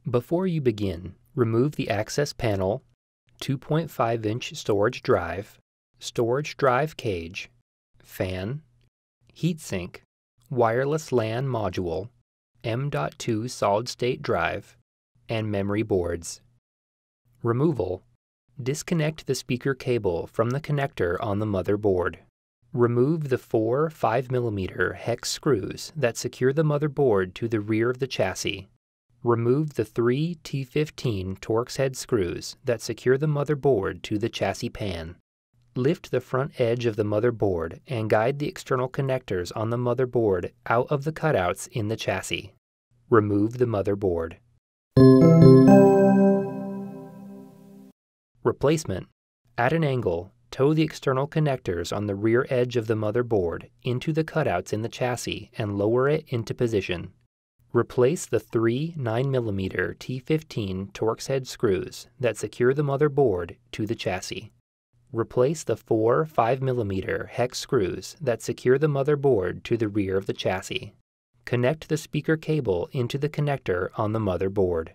Before you begin, remove the access panel, 2.5-inch storage drive cage, fan, heatsink, wireless LAN module, M.2 solid-state drive, and memory boards. Removal: disconnect the speaker cable from the connector on the motherboard. Remove the 4 5mm hex screws that secure the motherboard to the rear of the chassis. Remove the 3 T15 Torx head screws that secure the motherboard to the chassis pan. Lift the front edge of the motherboard and guide the external connectors on the motherboard out of the cutouts in the chassis. Remove the motherboard. Replacement: at an angle, tow the external connectors on the rear edge of the motherboard into the cutouts in the chassis and lower it into position. Replace the 3 9mm T15 Torx head screws that secure the motherboard to the chassis. Replace the 4 5mm hex screws that secure the motherboard to the rear of the chassis. Connect the speaker cable into the connector on the motherboard.